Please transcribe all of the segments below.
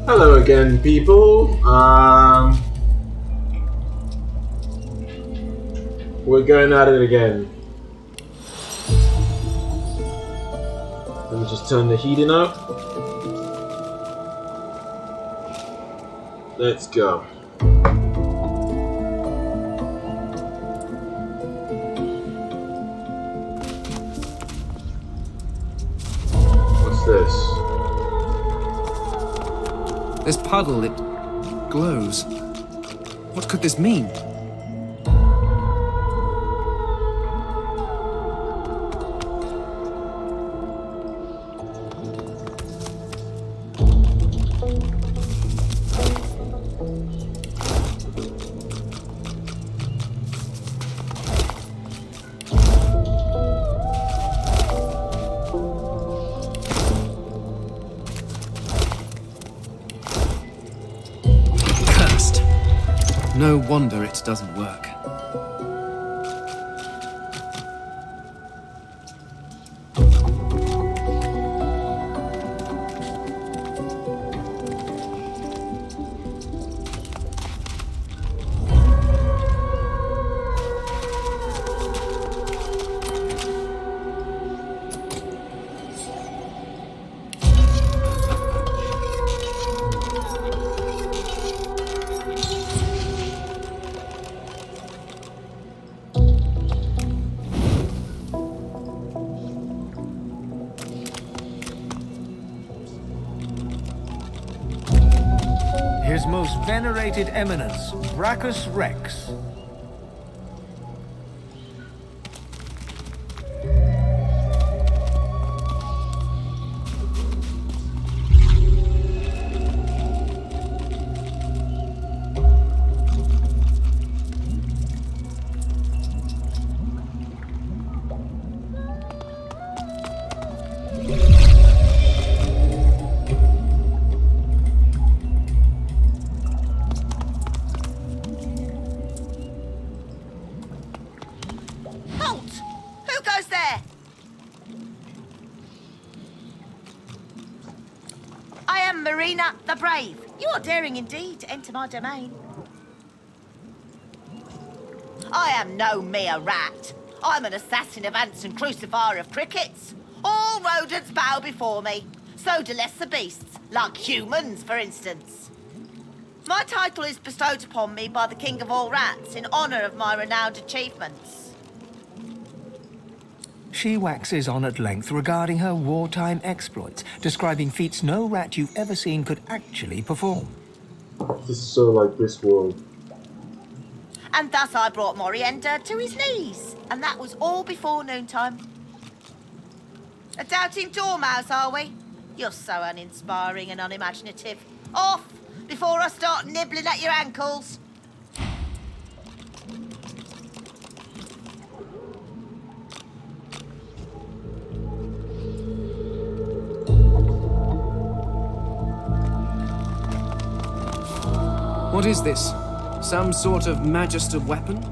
Hello again, people. We're going at it again. Let me just turn the heating up. Let's go. What's this? This puddle, it glows. What could this mean? No wonder it doesn't work. His most venerated eminence, Brachus Rex. Marina the Brave. You are daring indeed to enter my domain. I am no mere rat. I'm an assassin of ants and crucifier of crickets. All rodents bow before me. So do lesser beasts, like humans, for instance. My title is bestowed upon me by the King of all Rats in honour of my renowned achievements. She waxes on at length regarding her wartime exploits, describing feats no rat you've ever seen could actually perform. This is so like this world. And thus I brought Morienda to his knees, and that was all before noontime. A doubting dormouse, are we? You're so uninspiring and unimaginative. Off, before I start nibbling at your ankles. What is this? Some sort of magister weapon?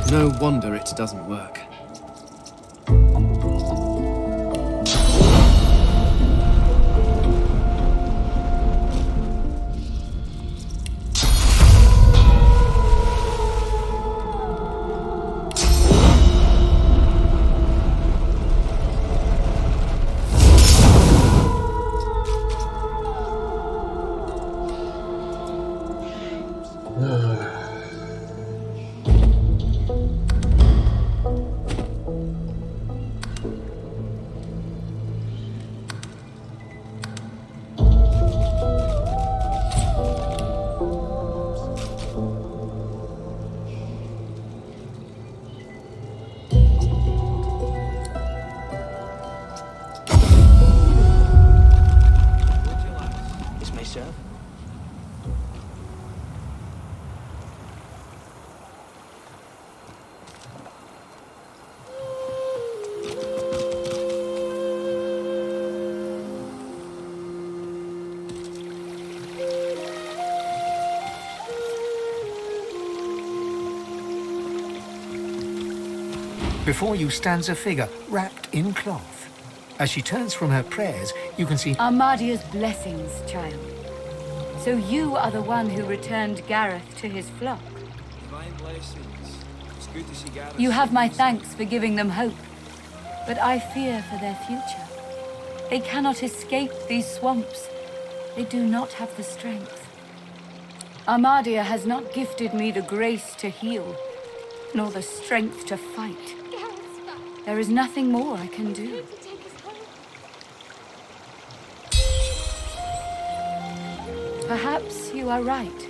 No wonder it doesn't work. This may serve. Before you stands a figure wrapped in cloth. As she turns from her prayers, you can see Armadia's blessings, child. So you are the one who returned Gareth to his flock. Divine blessings. It's good to see Gareth. You have my thanks for giving them hope, but I fear for their future. They cannot escape these swamps. They do not have the strength. Armadia has not gifted me the grace to heal, nor the strength to fight. There is nothing more I can do. Perhaps you are right.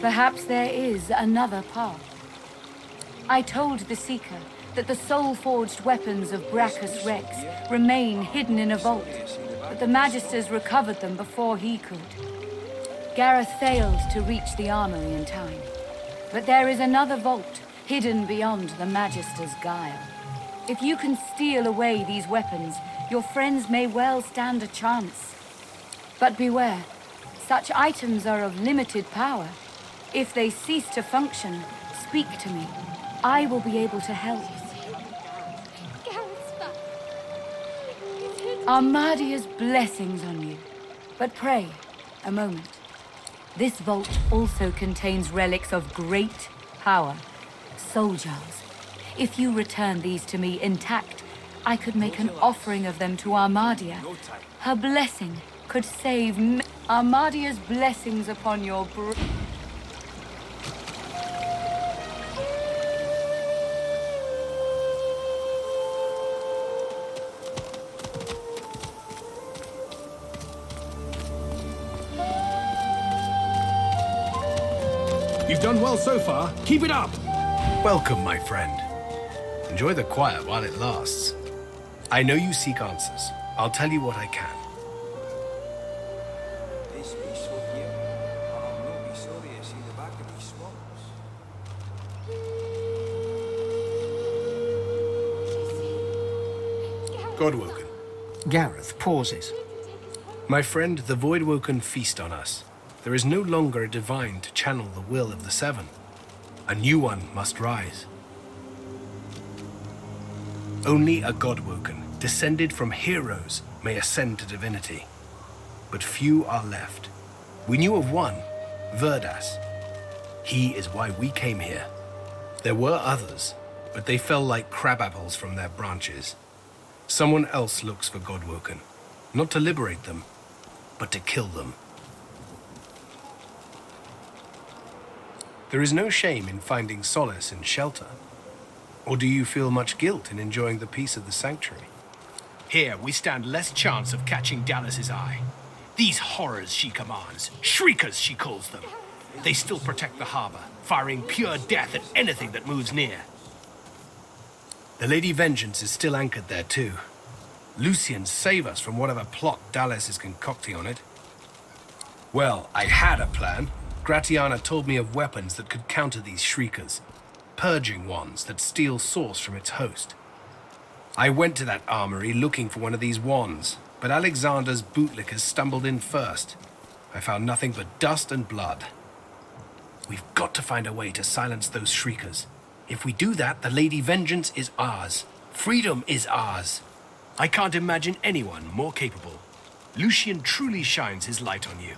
Perhaps there is another path. I told the Seeker that the soul-forged weapons of Brachus Rex remain hidden in a vault, but the Magisters recovered them before he could. Gareth failed to reach the armory in time, but there is another vault hidden beyond the Magister's guile. If you can steal away these weapons, your friends may well stand a chance. But beware, such items are of limited power. If they cease to function, speak to me. I will be able to help. Armadia's blessings on you. But pray, a moment. This vault also contains relics of great power. Soul jars. If you return these to me intact, I could make an offering of them to Armadia. Her blessing could save me. Armadia's blessings upon your You've done well so far. Keep it up! Welcome, my friend. Enjoy the quiet while it lasts. I know you seek answers. I'll tell you what I can. This be so here. I'll not be sorry to see the back of these swamps. Godwoken. Gareth pauses. My friend, the Voidwoken feast on us. There is no longer a divine to channel the will of the Seven. A new one must rise. Only a Godwoken, descended from heroes, may ascend to divinity. But few are left. We knew of one, Verdas. He is why we came here. There were others, but they fell like crabapples from their branches. Someone else looks for Godwoken, not to liberate them, but to kill them. There is no shame in finding solace and shelter. Or do you feel much guilt in enjoying the peace of the sanctuary? Here, we stand less chance of catching Dallas's eye. These horrors she commands, shriekers she calls them. They still protect the harbor, firing pure death at anything that moves near. The Lady Vengeance is still anchored there too. Lucian, save us from whatever plot Dallas is concocting on it. Well, I had a plan. Gratiana told me of weapons that could counter these shriekers. Purging ones that steal source from its host. I went to that armory looking for one of these wands, but Alexander's bootlickers stumbled in first. I found nothing but dust and blood. We've got to find a way to silence those shriekers. If we do that, the Lady Vengeance is ours. Freedom is ours. I can't imagine anyone more capable. Lucian truly shines his light on you.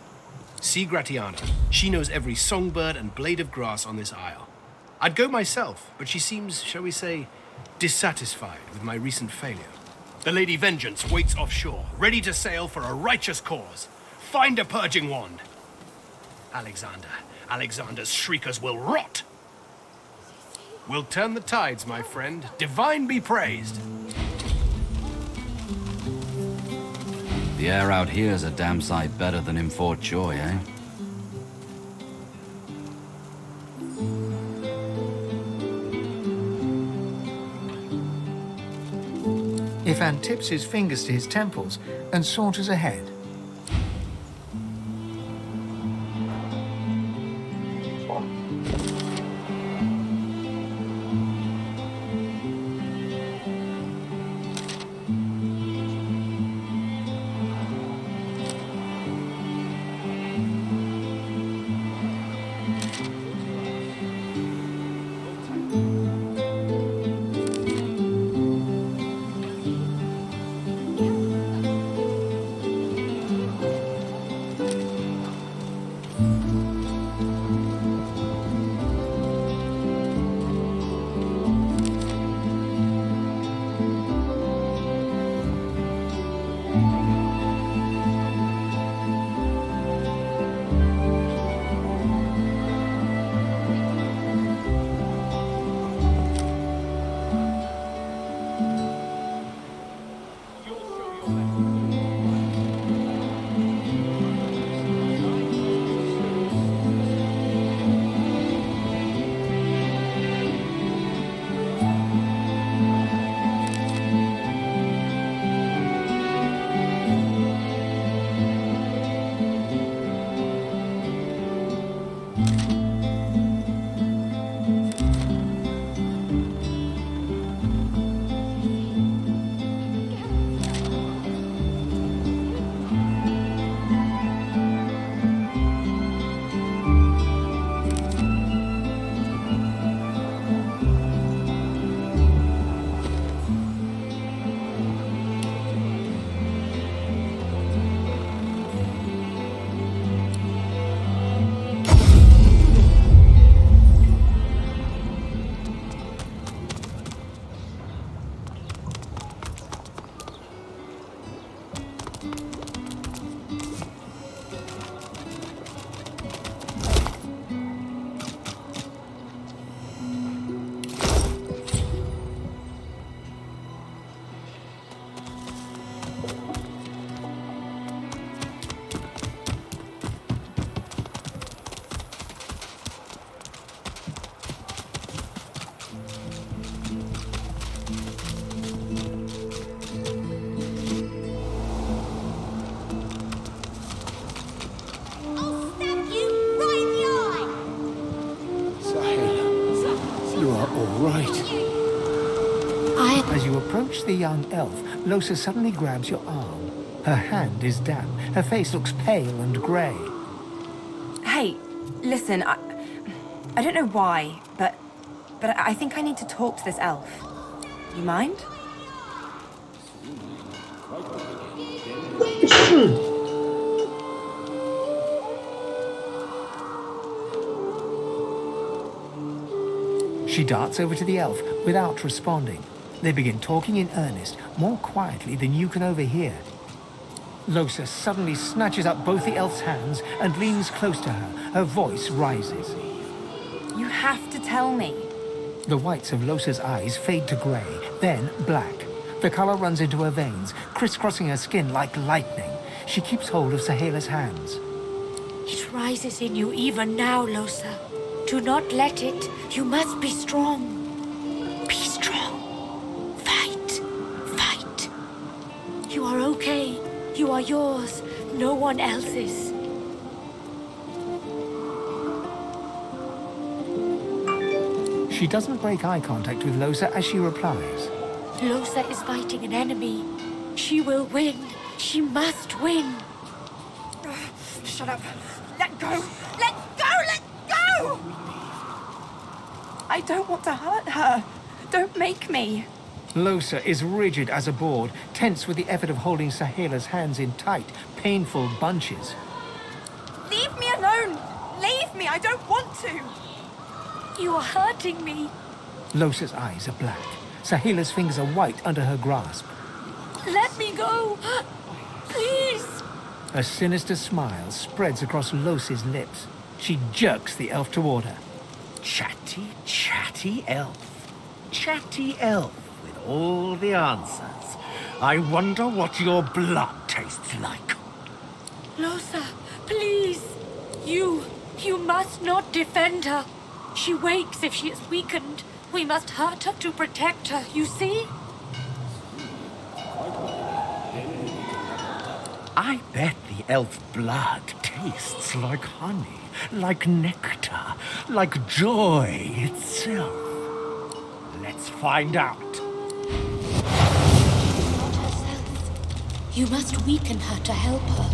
See Gratiana. She knows every songbird and blade of grass on this isle. I'd go myself, but she seems, shall we say, dissatisfied with my recent failure. The Lady Vengeance waits offshore, ready to sail for a righteous cause. Find a purging wand. Alexander's shriekers will rot. We'll turn the tides, my friend. Divine be praised. The air out here's a damn sight better than in Fort Joy, eh? Ifan tips his fingers to his temples and saunters ahead. As you approach the young elf, Losa suddenly grabs your arm. Her hand is damp. Her face looks pale and grey. Hey, listen, I don't know why, but I think I need to talk to this elf. You mind? She darts over to the elf without responding. They begin talking in earnest, more quietly than you can overhear. Losa suddenly snatches up both the elf's hands and leans close to her. Her voice rises. You have to tell me. The whites of Losa's eyes fade to grey, then black. The colour runs into her veins, crisscrossing her skin like lightning. She keeps hold of Sahela's hands. It rises in you even now, Losa. Do not let it. You must be strong. Be strong. Fight. Fight. You are okay. You are yours. No one else's. She doesn't break eye contact with Losa as she replies. Losa is fighting an enemy. She will win. She must win. Shut up. Let go. Let go. Let go. I don't want to hurt her. Don't make me. Losa is rigid as a board, tense with the effort of holding Sahela's hands in tight, painful bunches. Leave me alone! Leave me! I don't want to! You are hurting me. Losa's eyes are black. Sahela's fingers are white under her grasp. Let me go. Please. A sinister smile spreads across Losa's lips. She jerks the elf toward her. Chatty, chatty elf. Chatty elf with all the answers. I wonder what your blood tastes like. Losa, please. You must not defend her. She wakes if she is weakened. We must hurt her to protect her, you see? I bet the elf blood tastes like honey, like nectar, like joy itself. Let's find out. Not herself. You must weaken her to help her.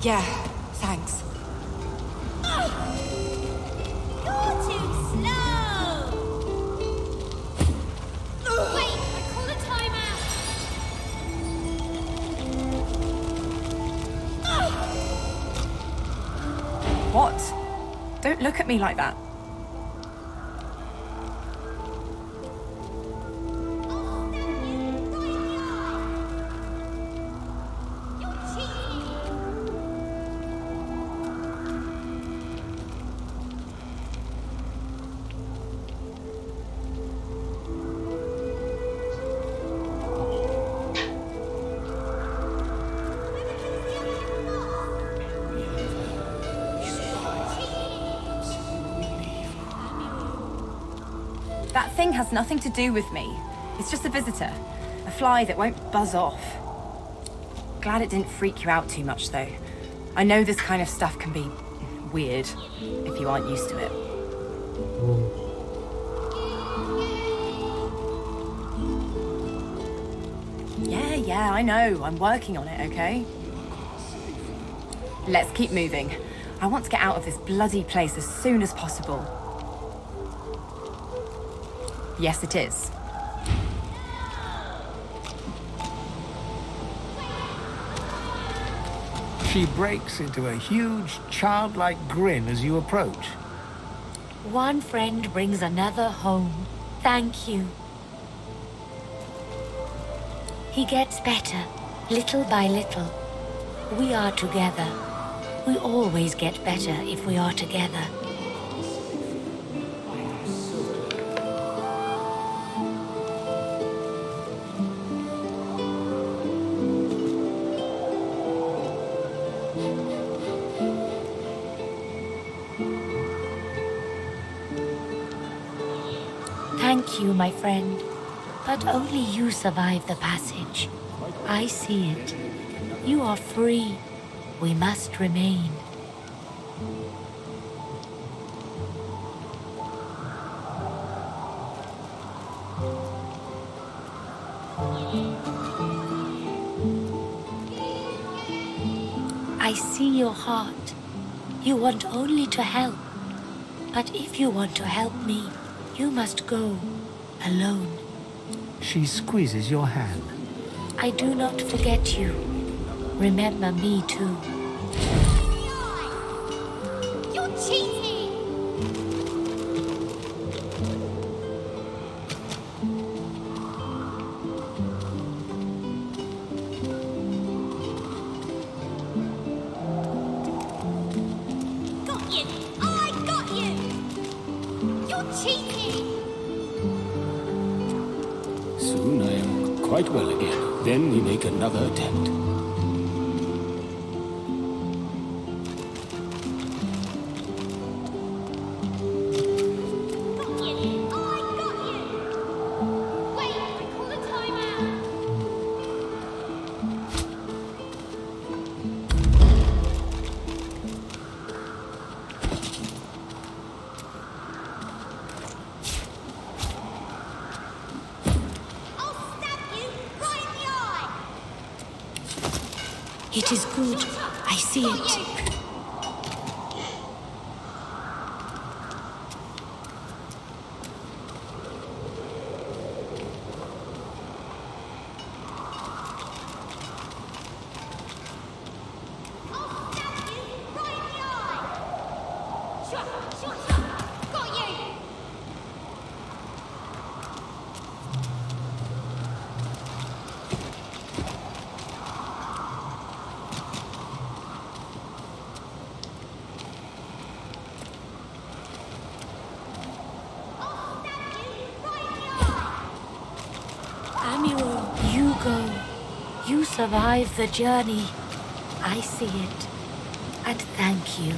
Yeah, thanks. You're too slow! Wait, I call a timeout! What? Don't look at me like that. That thing has nothing to do with me. It's just a visitor. A fly that won't buzz off. Glad it didn't freak you out too much, though. I know this kind of stuff can be weird if you aren't used to it. Yeah, I know. I'm working on it, okay? Let's keep moving. I want to get out of this bloody place as soon as possible. Yes, it is. She breaks into a huge, childlike grin as you approach. One friend brings another home. Thank you. He gets better, little by little. We are together. We always get better if we are together. with you, my friend. But only you survive the passage. I see it. You are free. We must remain. I see your heart. You want only to help. But if you want to help me, you must go alone. She squeezes your hand. I do not forget you. Remember me too. You're cheating! Got you! I got you! You're cheating! Soon I am quite well again. Then we make another attempt. Got you! I got you! Wait, I call a timeout! I'll stab you right in the eye! It is good. I see Got it. you! I'll stab you right in the eye! Shut! Got you! I'll stab you right in the eye! Amuro, you go. You survive the journey. I see it. And thank you.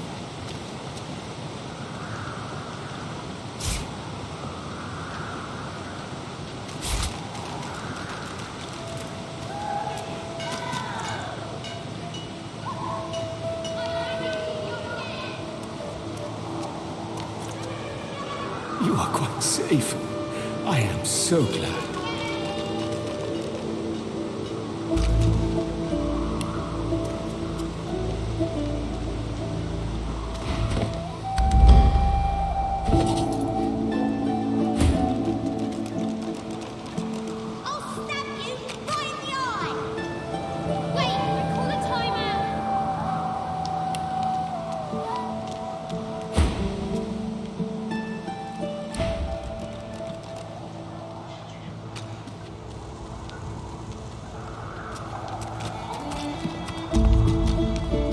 You are quite safe. I am so glad. I'll stab you right in the eye! Wait, I call a timeout!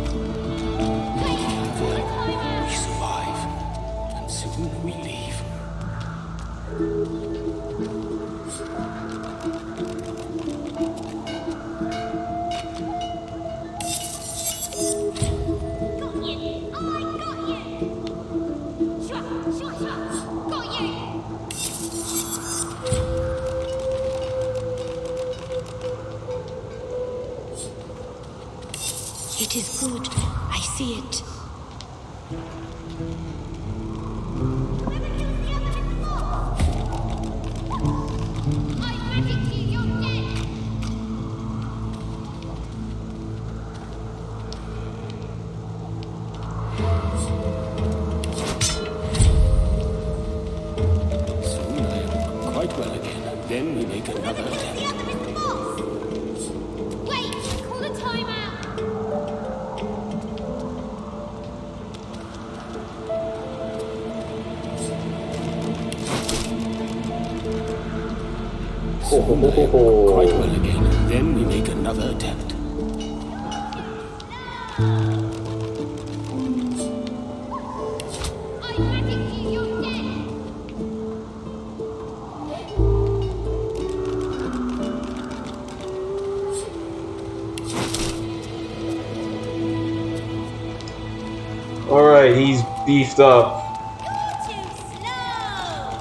Wait, I call a timeout! We survive. And soon we leave. Got you! I got you! Shut! Got you! It is good. I see it. Whoever kills the other is the boss! I magic you, you're dead! Soon I am quite well again. Then we make another Whoever kills attempt. the other is the boss! Wait, I call a timeout! Soon I am quite well again. Then we make another attempt. I magic you, you're dead! Alright, he's beefed up. You're too slow!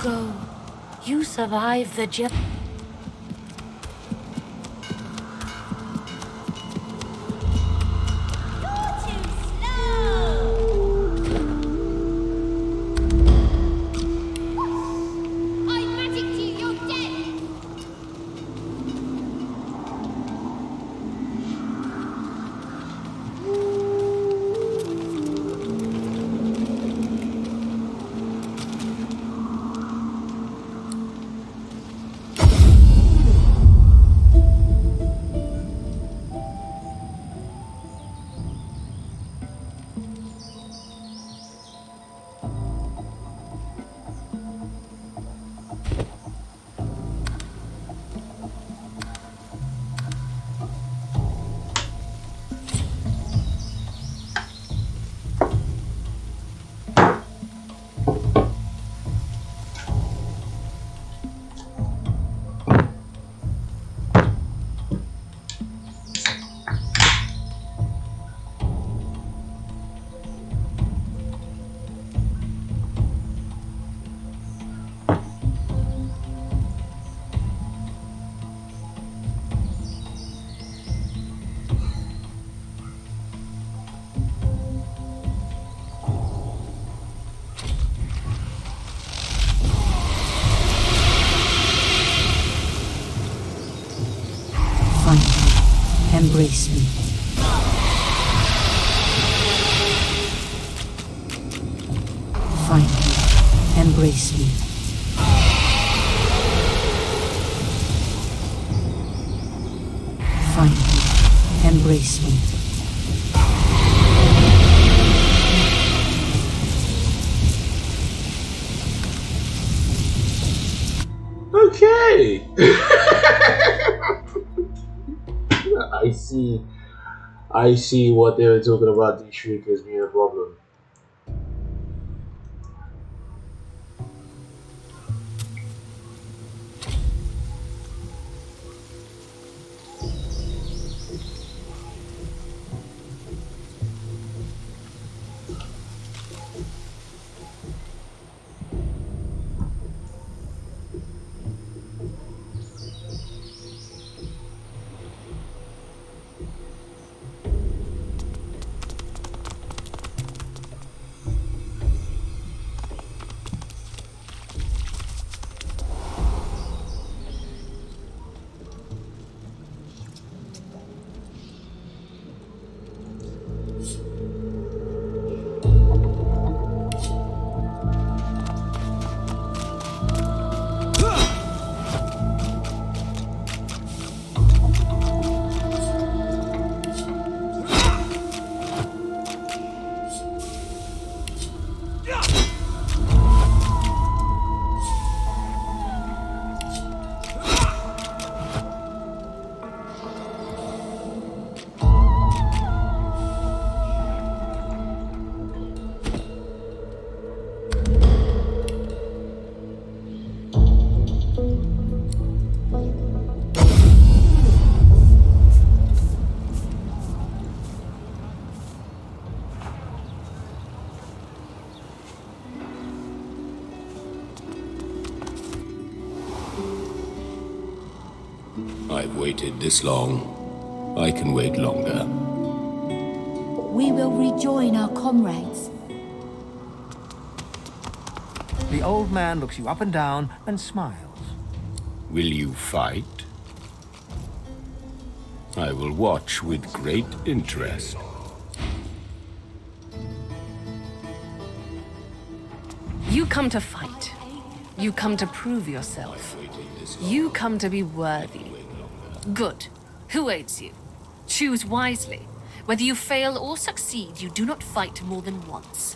go. You survived the jet. Embrace me. Find me. Embrace me. Find me. Embrace me. Okay. I see what they were talking about, these shriekers being a problem. I've waited this long. I can wait longer. We will rejoin our comrades. The old man looks you up and down and smiles. Will you fight? I will watch with great interest. You come to fight. You come to prove yourself. You come to be worthy. Good. Who aids you? Choose wisely. Whether you fail or succeed, you do not fight more than once.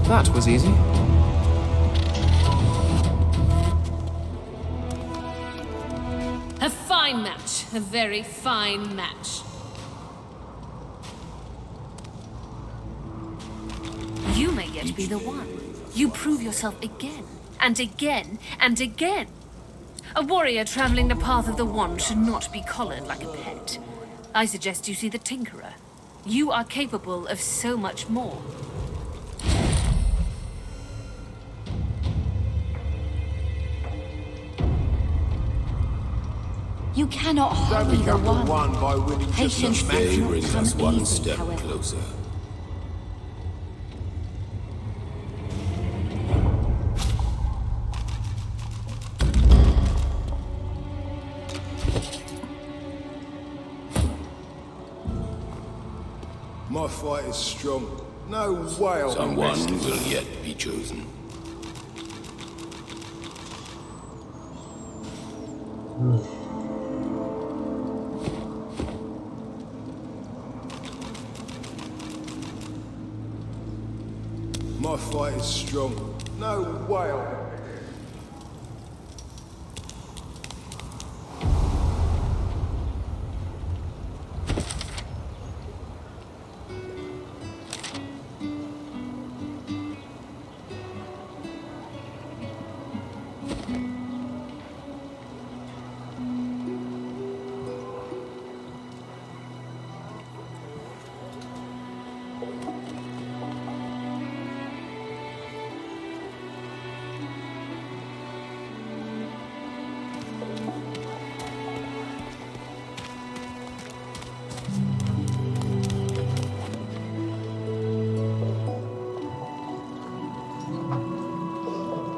That was easy. A fine match. A very fine match. You may yet be the one. You prove yourself again, and again, and again. A warrior traveling the path of the wand should not be collared like a pet. I suggest you see the Tinkerer. You are capable of so much more. You cannot hurry the one. by winning Patience They does brings not us come one easy, step however. closer. My fight is strong. No way I'll be Someone rested. will yet be chosen. My fight is strong. No way I'll be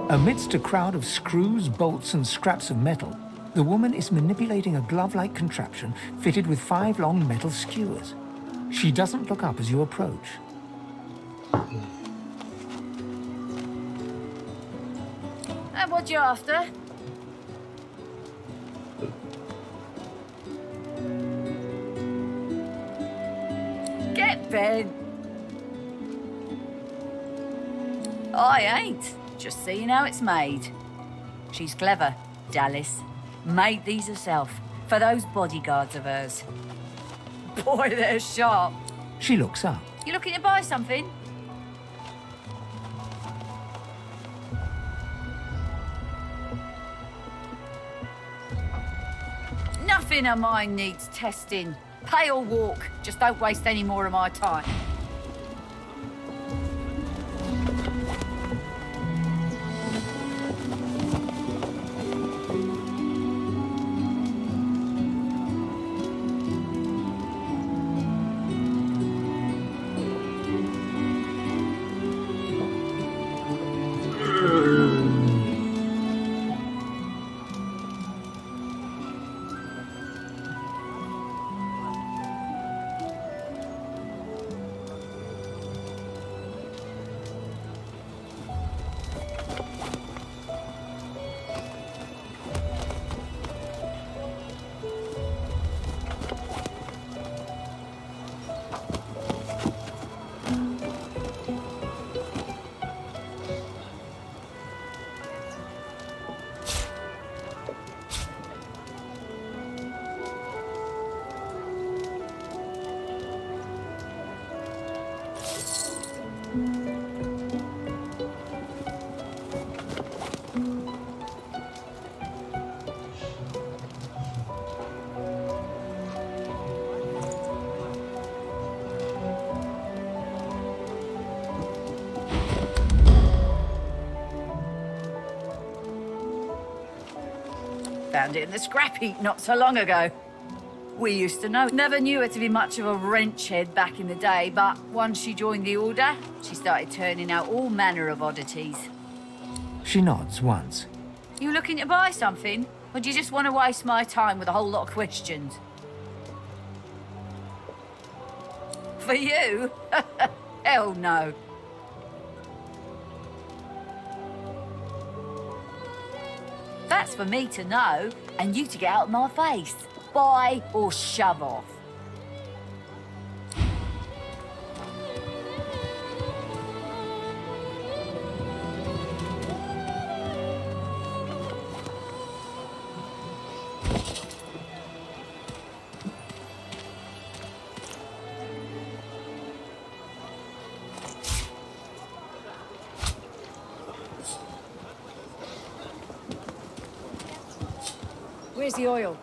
Amidst a crowd of screws, bolts, and scraps of metal, the woman is manipulating a glove-like contraption fitted with 5 long metal skewers. She doesn't look up as you approach. What you after? Get bent. I ain't. Just seeing how it's made. She's clever, Dallas. Made these herself, for those bodyguards of hers. Boy, they're sharp. She looks up. You looking to buy something? Nothing of mine needs testing. Pay or walk. Just don't waste any more of my time. Found it in the scrap heap not so long ago. We used to know. Never knew her to be much of a wrench head back in the day, but once she joined the Order, she started turning out all manner of oddities. She nods once. You looking to buy something? Or do you just want to waste my time with a whole lot of questions? For you? Hell no. That's for me to know, and you to get out of my face. Buy or shove off. Where's the oil?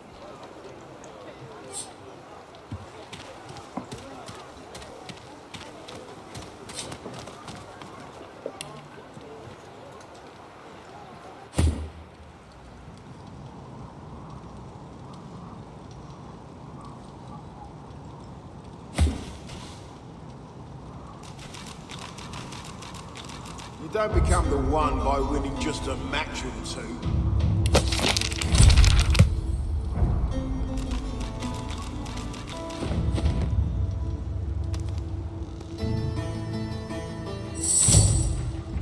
You don't become the one by winning just a match or two.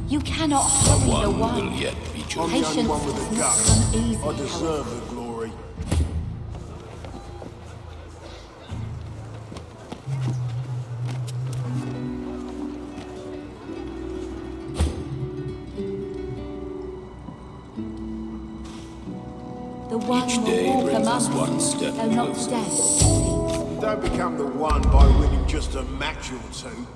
You cannot hurry the one. Will yet be chosen. I'm the Patience only one with is a not gut. come easy, I deserve however. the glory. The one will walk among us, though not dead. You don't become the one by winning just a match or two.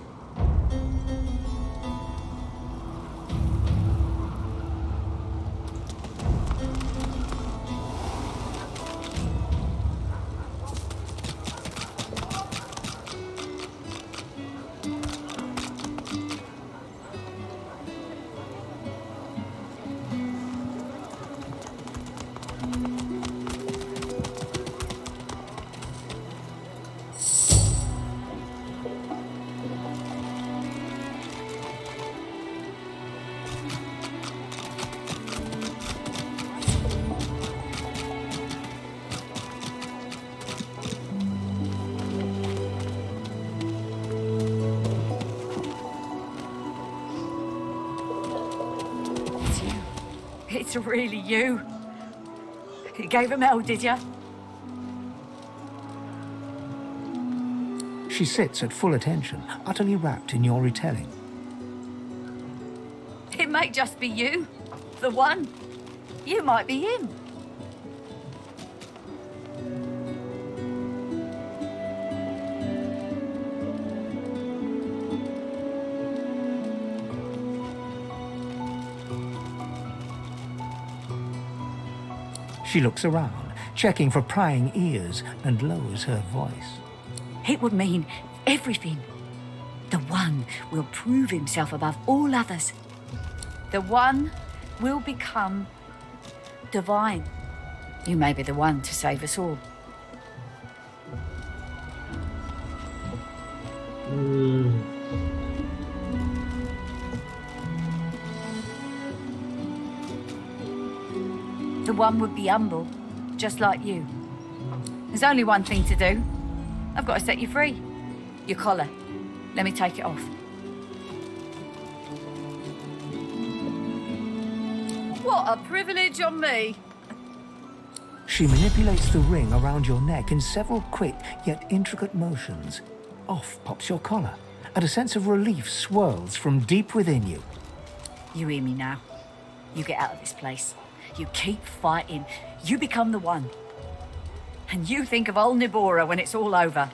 It's really you. You gave him hell, did you? She sits at full attention, utterly wrapped in your retelling. It may just be you. The one. You might be him. She looks around, checking for prying ears, and lowers her voice. It would mean everything. The one will prove himself above all others. The one will become divine. You may be the one to save us all. The one would be humble, just like you. There's only one thing to do. I've got to set you free. Your collar. Let me take it off. What a privilege on me. She manipulates the ring around your neck in several quick yet intricate motions. Off pops your collar, and a sense of relief swirls from deep within you. You hear me now. You get out of this place. You keep fighting. You become the one. And you think of old Nibora when it's all over.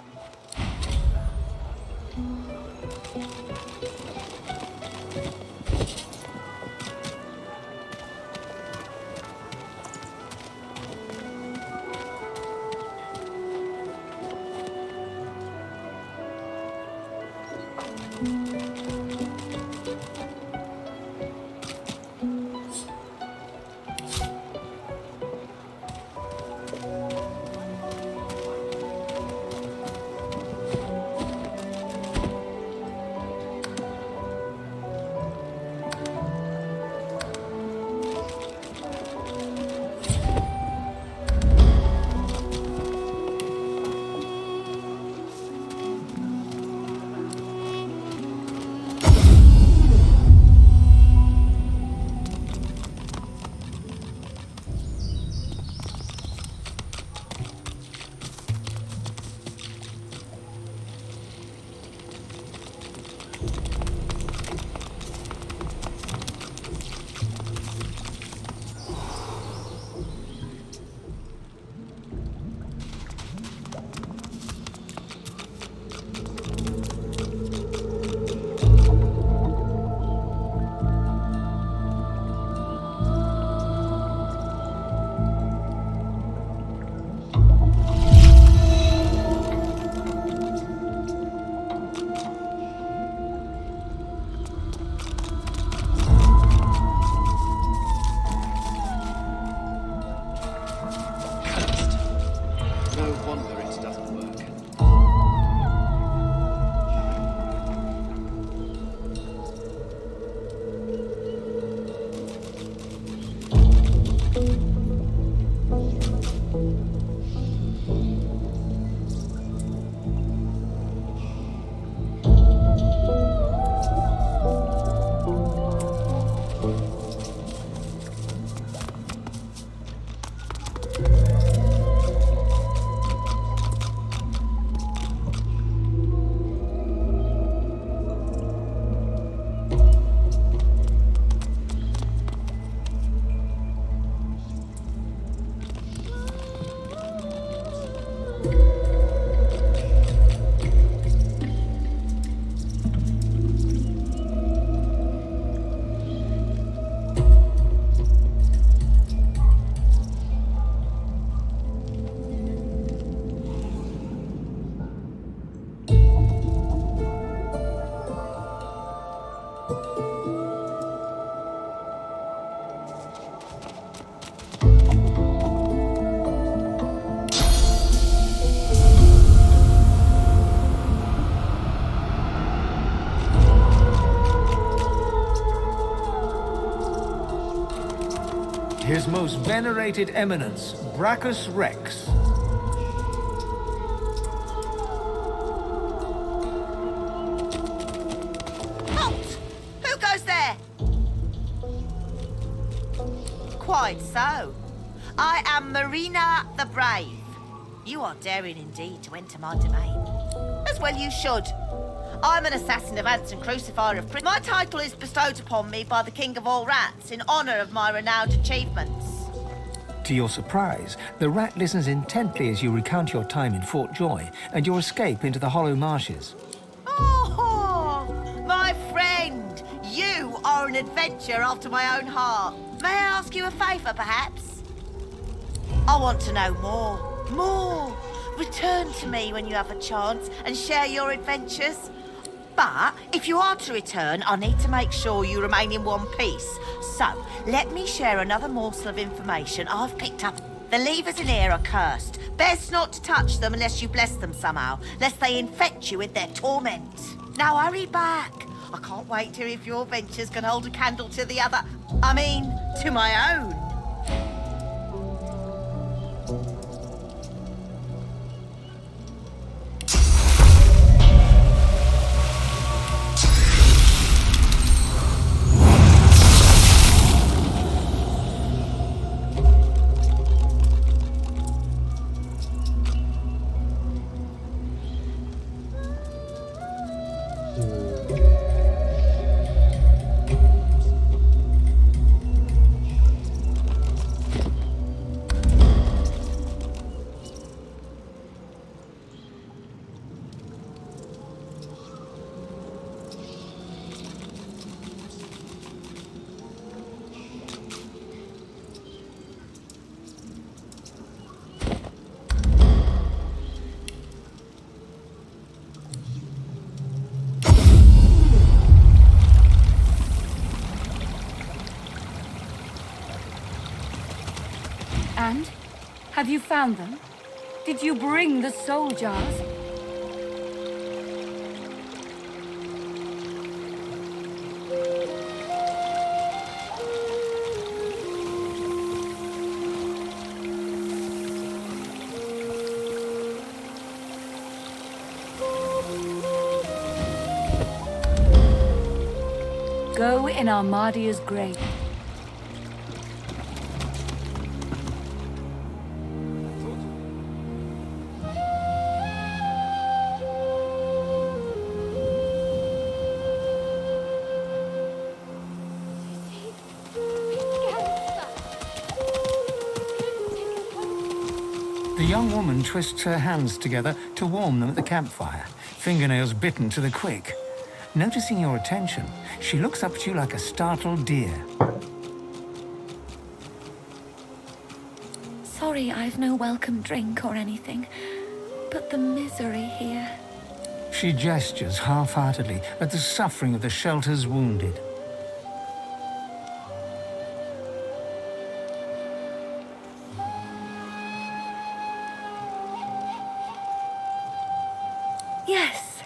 His most venerated eminence, Brachus Rex. Halt! Who goes there? Quite so. I am Marina the Brave. You are daring indeed to enter my domain. As well you should. I'm an assassin of ants and crucifier of... My title is bestowed upon me by the King of all Rats in honour of my renowned achievements. To your surprise, the rat listens intently as you recount your time in Fort Joy and your escape into the Hollow Marshes. Oh, my friend, you are an adventure after my own heart. May I ask you a favour, perhaps? I want to know more. More. Return to me when you have a chance and share your adventures. But if you are to return, I need to make sure you remain in one piece. So, let me share another morsel of information I've picked up. The levers in here are cursed. Best not to touch them unless you bless them somehow, lest they infect you with their torment. Now hurry back. I can't wait to hear if your ventures can hold a candle to the other. I mean, to my own. And? Have you found them? Did you bring the soul jars? Go in Armadia's grave. The young woman twists her hands together to warm them at the campfire, fingernails bitten to the quick. Noticing your attention, she looks up at you like a startled deer. Sorry I've no welcome drink or anything, but the misery here. She gestures half-heartedly at the suffering of the shelter's wounded. Yes,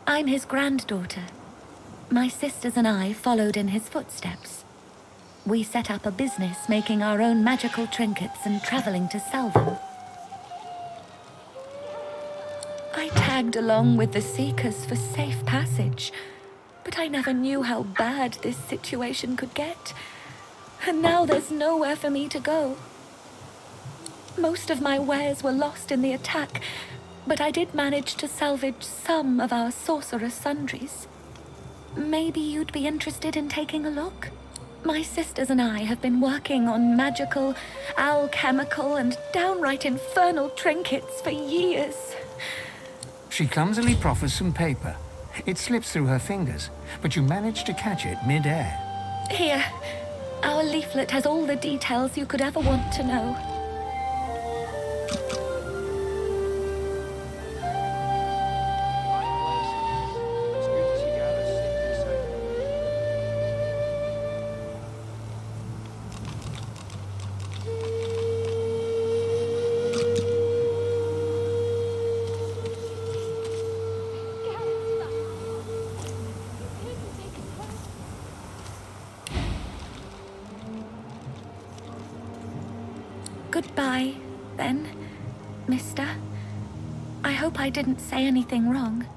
I'm his granddaughter. My sisters and I followed in his footsteps. We set up a business making our own magical trinkets and traveling to sell them. I tagged along with the Seekers for safe passage, but I never knew how bad this situation could get. And now there's nowhere for me to go. Most of my wares were lost in the attack, but I did manage to salvage some of our sorcerer sundries. Maybe you'd be interested in taking a look? My sisters and I have been working on magical, alchemical, and downright infernal trinkets for years. She clumsily proffers some paper. It slips through her fingers, but you manage to catch it mid-air. Here, our leaflet has all the details you could ever want to know. Goodbye, then, mister. I hope I didn't say anything wrong.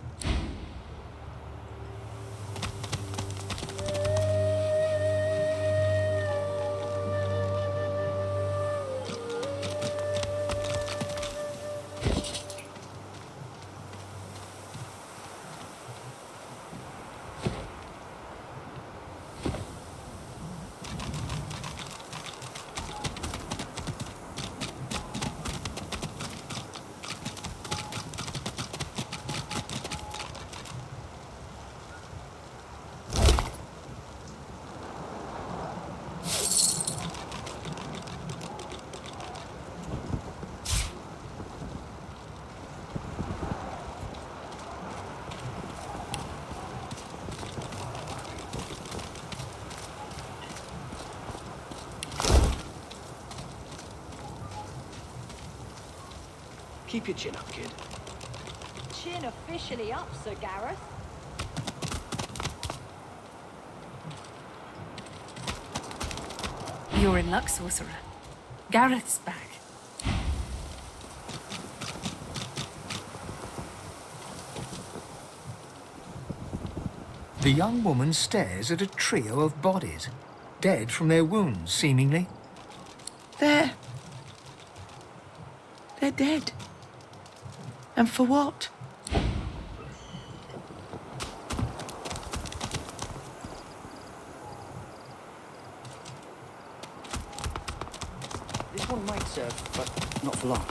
Keep your chin up, kid. Chin officially up, Sir Gareth. You're in luck, sorcerer. Gareth's back. The young woman stares at a trio of bodies, dead from their wounds, seemingly. They're dead. And for what? This one might serve, but not for long.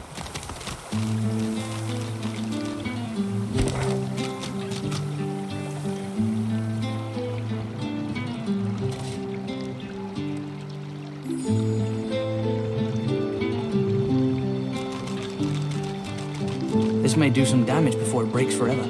This may do some damage before it breaks forever.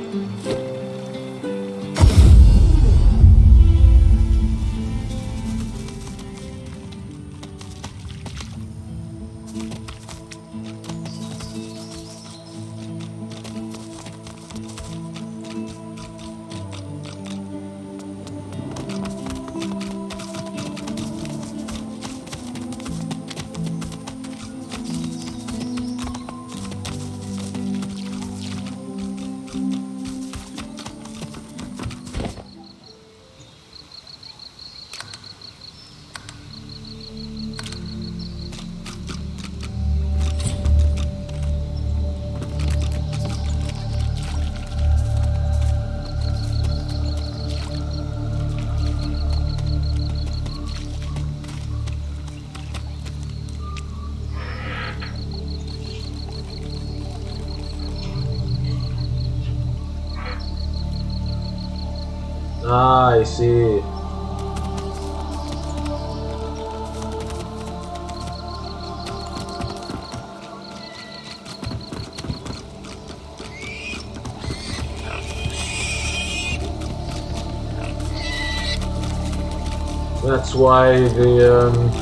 Ah, I see. That's why the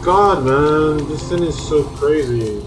god, man, this thing is so crazy.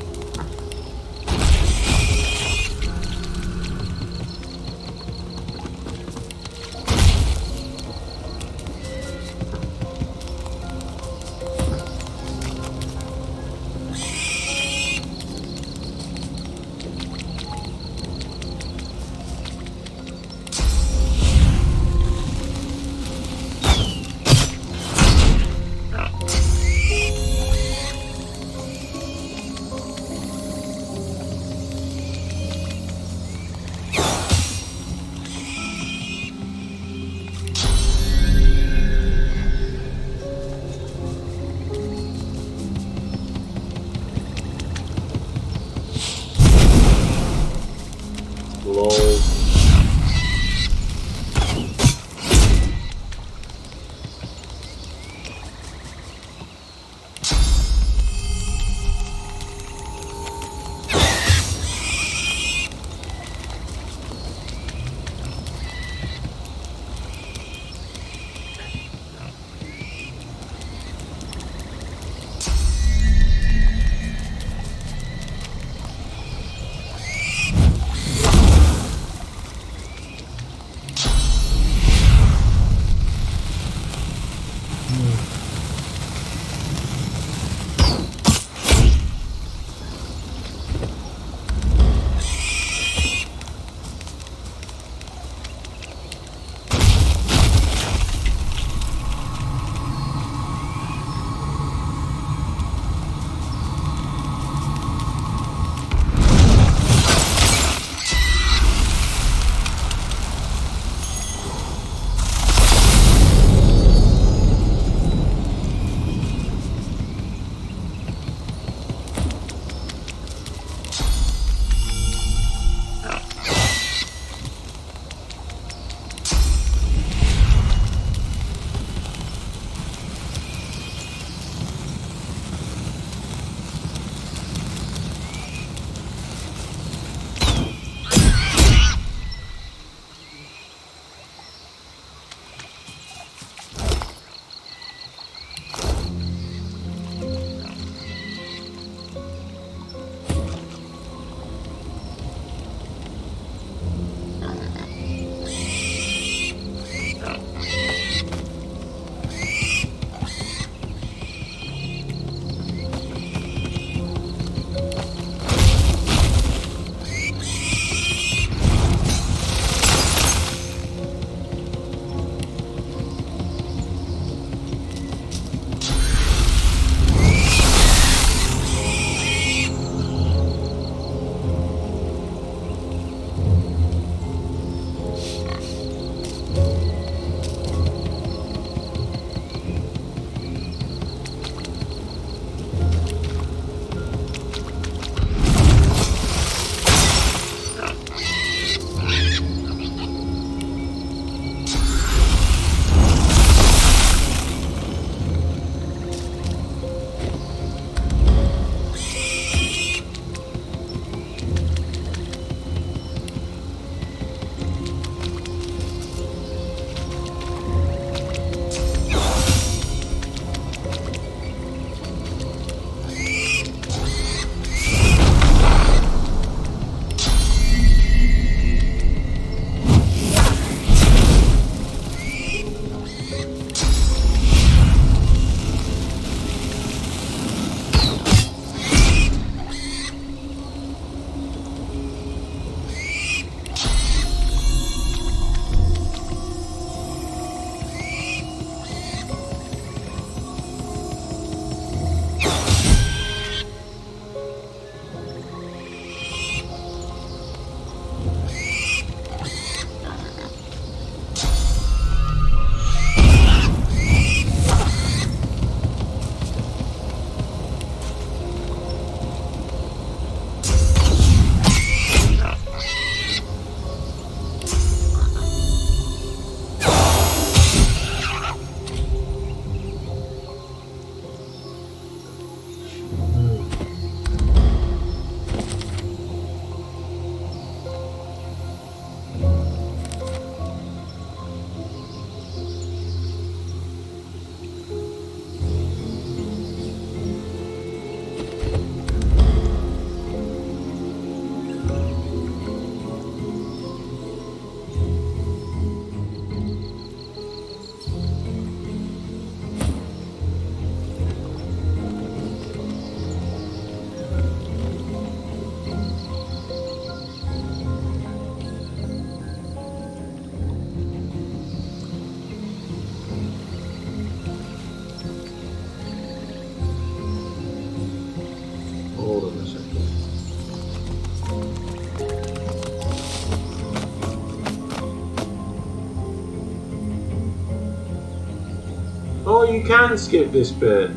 Oh, you can skip this bit.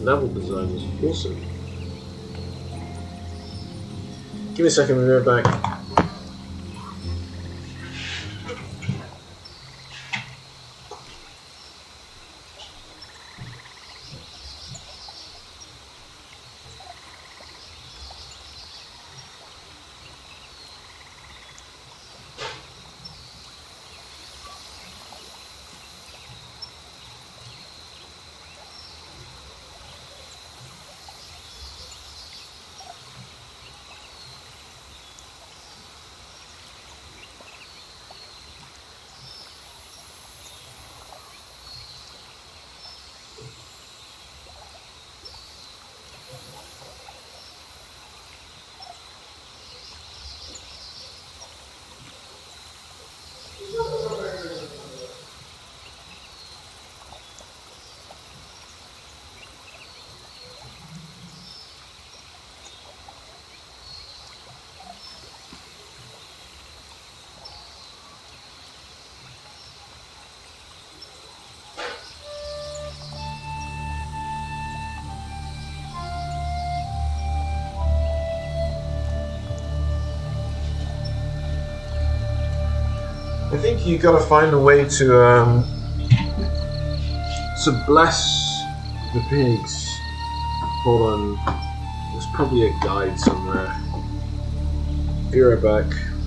Level design is awesome. Give me a second, we'll be right back. I think you gotta find a way to bless the pigs. Hold on, there's probably a guide somewhere. Be right back.